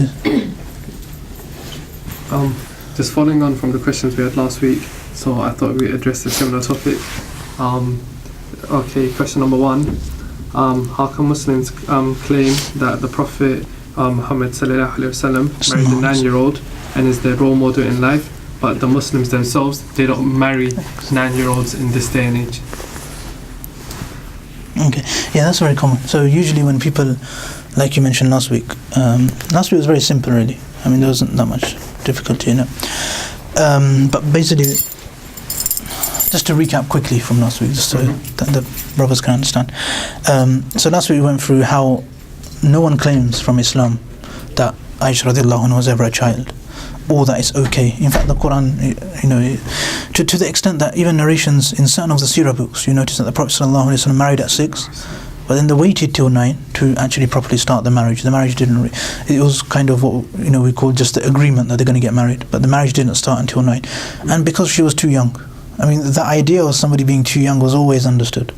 Cheers. Just following on from the questions we had last week, so I thought we'd address a similar topic. Okay, question number 1. How can Muslims claim that the Prophet Muhammad sallallahu alaihi wasallam married a 9-year-old and is their role model in life, but the Muslims themselves, they don't marry 9-year-olds in this day and age? Okay, yeah, that's very common. So usually when people, like you mentioned last week was very simple really. I mean, there wasn't that much difficulty in it. But basically, just to recap quickly from last week, just so that the brothers can understand. So last week we went through how no one claims from Islam that Aisha radiallahu anha was ever a child, or that it's okay. In fact, the Quran, to the extent that even narrations in certain of the seerah books, you notice that the Prophet sallallahu alaihi wasallam married at 6, but then they waited till 9 to actually properly start the marriage. The marriage didn't. It was kind of what we call just the agreement that they're going to get married, but the marriage didn't start until 9, and because she was too young. I mean, the idea of somebody being too young was always understood.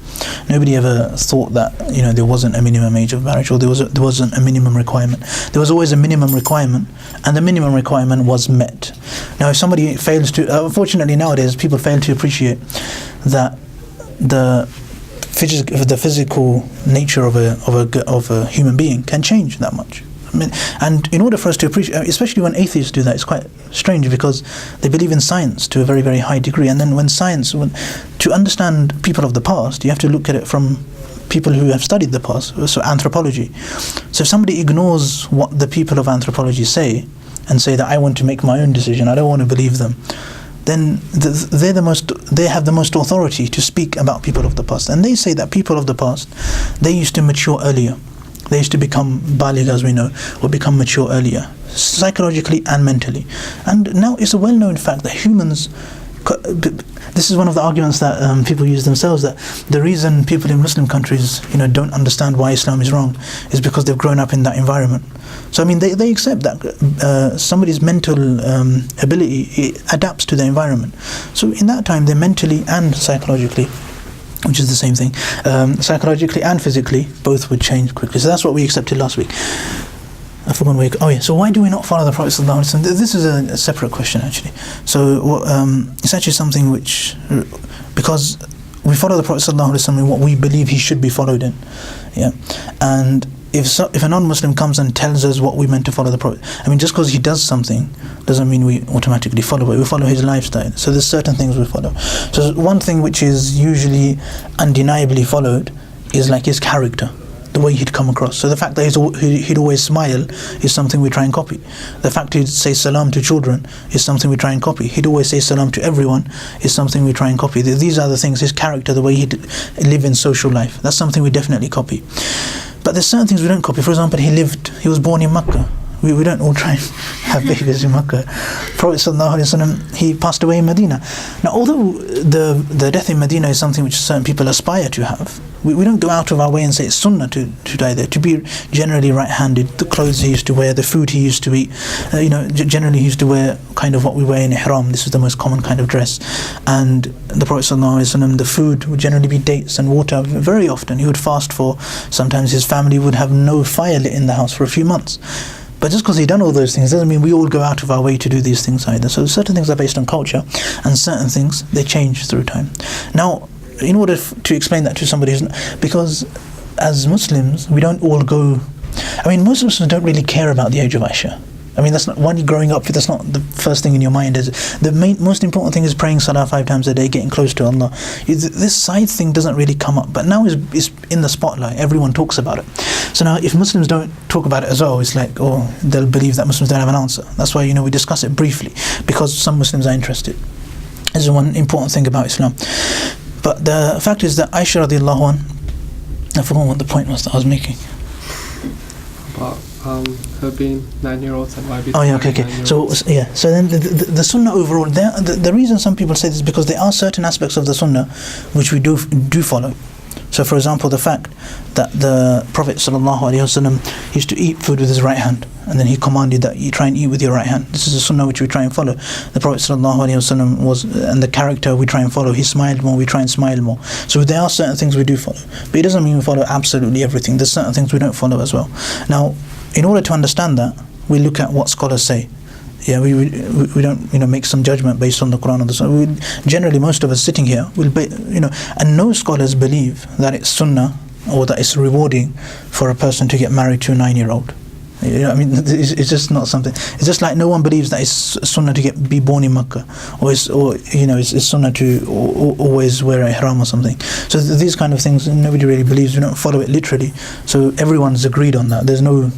Nobody ever thought that there wasn't a minimum age of marriage, or there wasn't a minimum requirement. There was always a minimum requirement, and the minimum requirement was met. Now, if somebody fails to, unfortunately nowadays, people fail to appreciate that the physical nature of a human being can change that much. I mean, and in order for us to appreciate, especially when atheists do that, it's quite strange because they believe in science to a very, very high degree. And then to understand people of the past, you have to look at it from people who have studied the past, so anthropology. So if somebody ignores what the people of anthropology say and say that I want to make my own decision, I don't want to believe them, then they have the most authority to speak about people of the past. And they say that people of the past, they used to mature earlier. They used to become baligh, as we know, or become mature earlier, psychologically and mentally. And now it's a well-known fact that humans, this is one of the arguments that people use themselves, that the reason people in Muslim countries don't understand why Islam is wrong is because they've grown up in that environment. So I mean, they accept that somebody's mental ability adapts to the environment. So in that time, they mentally and psychologically, which is the same thing, psychologically and physically, both would change quickly. So that's what we accepted last week. I forgot where. Oh yeah. So why do we not follow the Prophet sallallahu alaihi wasallam? This is a separate question actually. So it's actually something which, because we follow the Prophet sallallahu alaihi wasallam in what we believe he should be followed in, yeah, and if a non-Muslim comes and tells us what we meant to follow the Prophet, I mean, just because he does something doesn't mean we automatically follow it. We follow his lifestyle. So there's certain things we follow. So one thing which is usually undeniably followed is like his character, the way he'd come across. So the fact that he'd always smile is something we try and copy. The fact he'd say salam to children is something we try and copy. He'd always say salam to everyone is something we try and copy. These are the things, his character, the way he'd live in social life. That's something we definitely copy. But there's certain things we don't copy. For example, he was born in Mecca. We don't all try and have babies in Mecca. Prophet sallallahu alaihi wasallam, he passed away in Medina. Now, although the death in Medina is something which certain people aspire to have, we don't go out of our way and say it's sunnah to die there, to be generally right-handed. The clothes he used to wear, the food he used to eat, generally he used to wear kind of what we wear in ihram. This is the most common kind of dress. And the Prophet sallallahu alaihi wasallam, the food would generally be dates and water. Very often he would fast for, sometimes his family would have no fire lit in the house for a few months. But just because he'd done all those things doesn't mean we all go out of our way to do these things either. So certain things are based on culture, and certain things, they change through time. Now, in order to explain that to somebody because as Muslims, we don't all go, I mean, most Muslims don't really care about the age of Aisha. I mean, that's not, when you're growing up, that's not the first thing in your mind, is it? The most important thing is praying salah 5 times a day, getting close to Allah. This side thing doesn't really come up, but now it's in the spotlight. Everyone talks about it. So now, if Muslims don't talk about it as well, it's like, they'll believe that Muslims don't have an answer. That's why, we discuss it briefly, because some Muslims are interested. This is one important thing about Islam. But the fact is that Aisha radiallahu anha, I forgot what the point was that I was making. About her being 9-year-olds and why be. Oh yeah, okay. So then the sunnah overall, the reason some people say this is because there are certain aspects of the sunnah which we do follow. So for example, the fact that the Prophet ﷺ used to eat food with his right hand, and then he commanded that you try and eat with your right hand. This is a sunnah which we try and follow. The Prophet ﷺ was, and the character we try and follow, he smiled more, we try and smile more. So there are certain things we do follow, but it doesn't mean we follow absolutely everything. There's certain things we don't follow as well. Now, in order to understand that, we look at what scholars say. Yeah, we don't make some judgment based on the Quran or the Sunnah. Generally, most of us sitting here will be, and no scholars believe that it's sunnah or that it's rewarding for a person to get married to a 9-year-old. It's just not something. It's just like no one believes that it's sunnah to be born in Makkah, or it's sunnah to always wear a ihram or something. So these kind of things nobody really believes. We don't follow it literally. So everyone's agreed on that.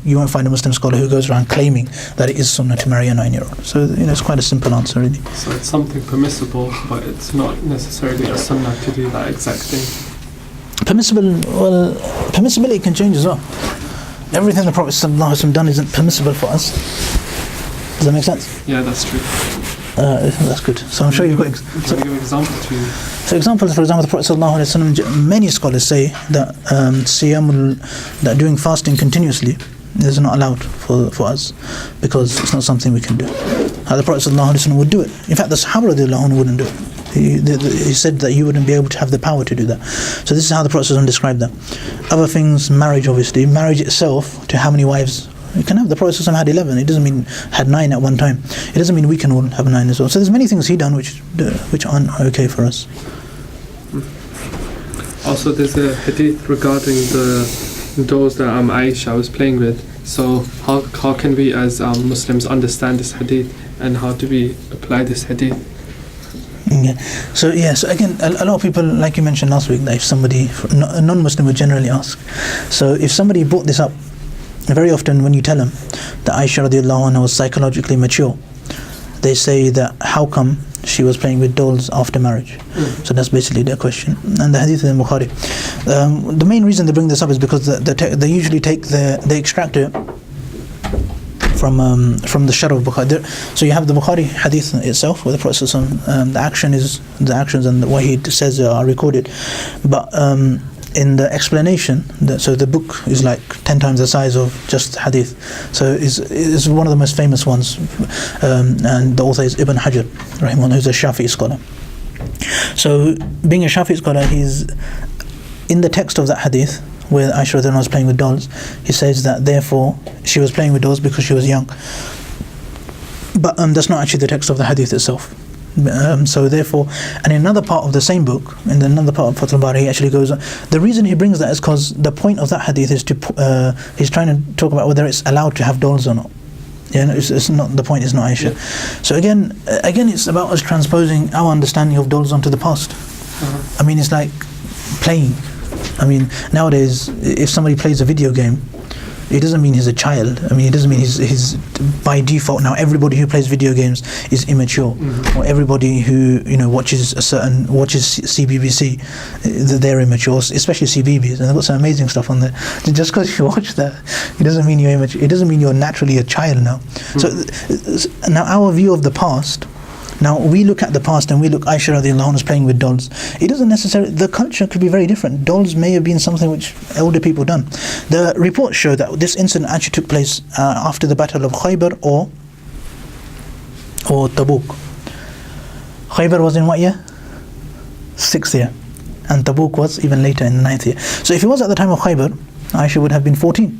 You won't find a Muslim scholar who goes around claiming that it is sunnah to marry a 9-year-old. So it's quite a simple answer really. So it's something permissible, but it's not necessarily a sunnah to do that exact thing. Permissibility can change as well. Everything the Prophet ﷺ done isn't permissible for us. Does that make sense? Yeah, that's true. That's good. So I'm sure you've got. Can you give examples to you? So examples, for example, the Prophet ﷺ, many scholars say that that doing fasting continuously is not allowed for us because it's not something we can do. The Prophet ﷺ would do it. In fact, the Sahaba radiallahu anhu wouldn't do it. He said that you wouldn't be able to have the power to do that. So this is how the Prophet ﷺ described that. Other things, marriage obviously. Marriage itself, to how many wives you can have. The Prophet ﷺ had 11. It doesn't mean had 9 at one time. It doesn't mean we can all have 9 as well. So there's many things he done which aren't okay for us. Also, there's a hadith regarding the dolls that Aisha was playing with. So how can we as Muslims understand this hadith, and how do we apply this hadith? Yeah. So again, a lot of people, like you mentioned last week, that if somebody, a non-Muslim would generally ask. So if somebody brought this up, very often when you tell them that Aisha radiallahu anha was psychologically mature, they say that how come she was playing with dolls after marriage? So that's basically their question. And the hadith is in Bukhari. The main reason they bring this up is because they usually they extract it from the Sharh of Bukhari. So you have the Bukhari hadith itself, where the Prophet the actions and what he says are recorded, but in the explanation, so the book is like 10 times the size of just hadith. So it's one of the most famous ones, and the author is Ibn Hajar, rahimahullah, who's a Shafi'i scholar. So being a Shafi'i scholar, he's in the text of that hadith where Aisha radhiyallahu anha was playing with dolls. He says that therefore she was playing with dolls because she was young, but that's not actually the text of the hadith itself. So therefore, and in another part of the same book, in another part of Fath al-Bari, he actually goes, the reason he brings that is because the point of that hadith is he's trying to talk about whether it's allowed to have dolls or not. It's not, the point is not Aisha. So again it's about us transposing our understanding of dolls onto the past. It's like playing. Nowadays, if somebody plays a video game, it doesn't mean he's a child. It doesn't mean he's by default now everybody who plays video games is immature, or everybody who watches CBBC, they're immature, especially CBBS, and they've got some amazing stuff on there. Just because you watch that, it doesn't mean you're immature. It doesn't mean you're naturally a child now. So now our view of the past. Now we look at the past and we look, Aisha radiallahu anha is playing with dolls. It doesn't necessarily, the culture could be very different. Dolls may have been something which elder people done. The reports show that this incident actually took place after the Battle of Khaybar or Tabuk. Khaybar was in what year? 6th year. And Tabuk was even later in the 9th year. So if it was at the time of Khaybar, Aisha would have been 14,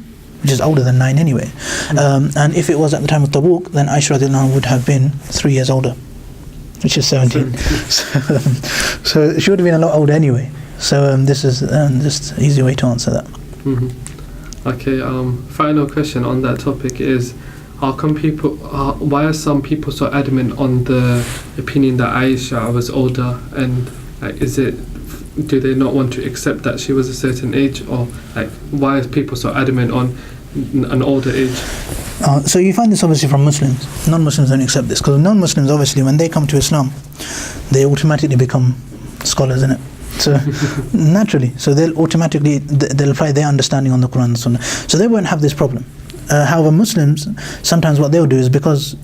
which is older than 9 anyway. And if it was at the time of Tabuk, then Aisha radiallahu anha would have been 3 years older, which is 17. So she would have been a lot older anyway. So this is just an easy way to answer that. Okay, final question on that topic is, how come why are some people so adamant on the opinion that Aisha was older, and do they not want to accept that she was a certain age, or why are people so adamant on an older age? So you find this obviously from Muslims. Non-Muslims don't accept this, because non-Muslims obviously when they come to Islam, they automatically become scholars in it. So naturally, so they'll apply their understanding on the Quran and Sunnah. So they won't have this problem. However, Muslims, sometimes what they'll do is because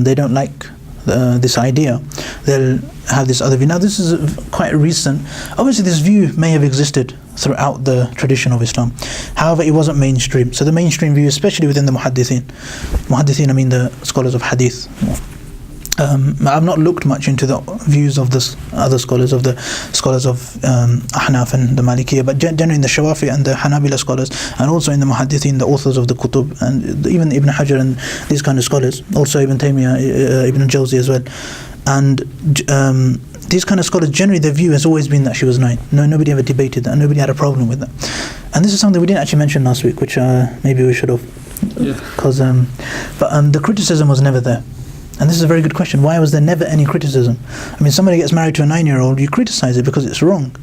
they don't like this idea, they'll have this other view. Now this is quite recent. Obviously this view may have existed throughout the tradition of Islam. However, it wasn't mainstream. So the mainstream view, especially within the muhaddithin, I mean the scholars of hadith, I've not looked much into the views of the other scholars, of Ahnaf and the Malikiyya, but generally in the Shawafi and the Hanabila scholars, and also in the Muhaddithin, the authors of the Kutub, and even Ibn Hajar and these kind of scholars, also Ibn Taymiyyah, Ibn Jawzi as well. And these kind of scholars, generally their view has always been that she was 9. Nobody ever debated that, nobody had a problem with that. And this is something we didn't actually mention last week, which maybe we should have. Because the criticism was never there. And this is a very good question. Why was there never any criticism? I mean, somebody gets married to a 9-year-old, you criticize it because it's wrong.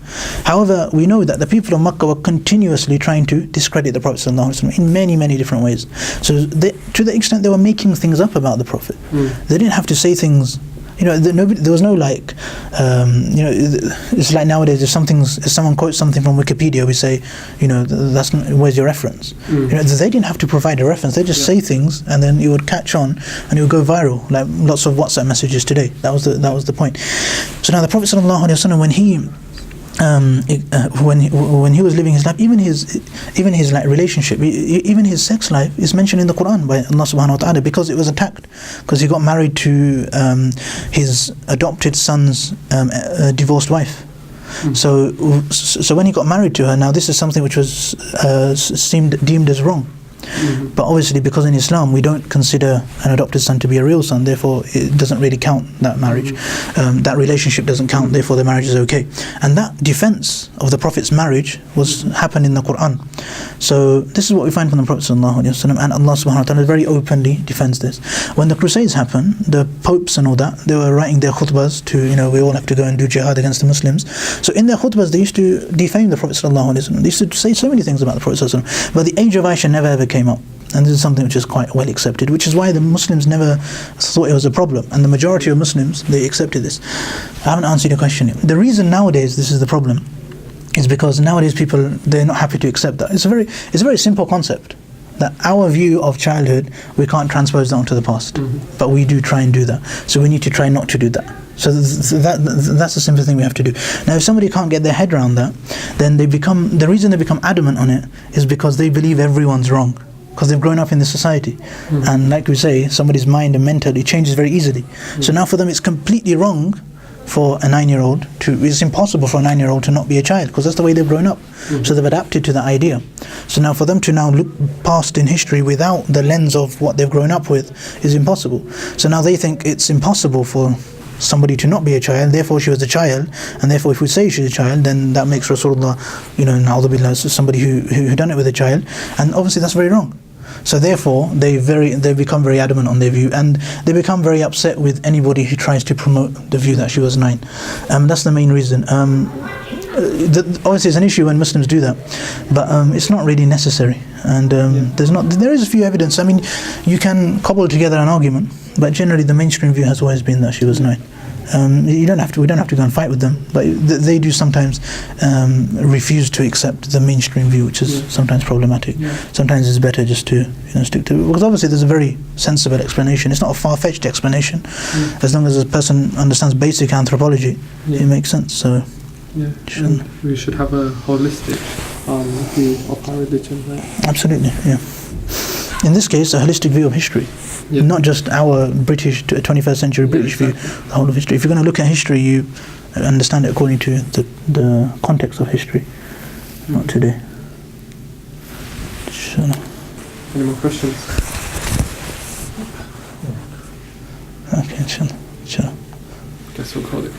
However, we know that the people of Makkah were continuously trying to discredit the Prophet ﷺ in many, many different ways. So to the extent they were making things up about the Prophet. They didn't have to say things. There was no like, it's like nowadays if someone quotes something from Wikipedia, we say, where's your reference? They didn't have to provide a reference. They just say things, and then it would catch on, and it would go viral, like lots of WhatsApp messages today. That was the point. So now the Prophet ﷺ, when he was living his life, even his like relationship, even his sex life is mentioned in the Quran by Allah subhanahu wa ta'ala, because it was attacked, because he got married to his adopted son's divorced wife. So when he got married to her, now this is something which was deemed as wrong. But obviously, because in Islam we don't consider an adopted son to be a real son, therefore it doesn't really count, that marriage. That relationship doesn't count, therefore the marriage is okay. And that defense of the Prophet's marriage happened in the Quran. So this is what we find from the Prophet ﷺ, and Allah subhanahu wa ta'ala very openly defends this. When the Crusades happened, the popes and all that, they were writing their khutbahs to, we all have to go and do jihad against the Muslims. So in their khutbahs they used to defame the Prophet ﷺ. They used to say so many things about the Prophet ﷺ. But the age of Aisha never ever came up. And this is something which is quite well accepted, which is why the Muslims never thought it was a problem, and the majority of Muslims, they accepted this. I haven't answered your question yet. The reason nowadays this is the problem is because nowadays people, they're not happy to accept that. It's a very simple concept, that our view of childhood, we can't transpose that onto the past, but we do try and do that. So we need to try not to do that. So that's the simple thing we have to do. Now, if somebody can't get their head around that, then the reason they become adamant on it is because they believe everyone's wrong, because they've grown up in this society. And like we say, somebody's mind and mental, it changes very easily. So now for them it's completely wrong for a 9-year-old it's impossible for a 9-year-old to not be a child, because that's the way they've grown up. So they've adapted to the idea. So now for them to now look past in history without the lens of what they've grown up with is impossible. So now they think it's impossible for somebody to not be a child, therefore she was a child, and therefore if we say she's a child, then that makes Rasulullah, na'udhu billah, somebody who done it with a child, and obviously that's very wrong. So therefore they become very adamant on their view, and they become very upset with anybody who tries to promote the view that she was 9. That's the main reason. Obviously it's an issue when Muslims do that, but it's not really necessary, and there is a few evidence. I mean, you can cobble together an argument, but generally the mainstream view has always been that she was 9. We don't have to go and fight with them, but they do sometimes refuse to accept the mainstream view, which is sometimes problematic. Sometimes it's better just to stick to it, because obviously there's a very sensible explanation. It's not a far-fetched explanation. As long as a person understands basic anthropology, it makes sense. So and we should have a holistic view of our religion, right? Absolutely, yeah. In this case, a holistic view of history. Not just our British 21st century British view, the whole of history. If you're going to look at history, you understand it according to the context of history, not today. Any more questions? Okay, inshallah. Guess we'll call it.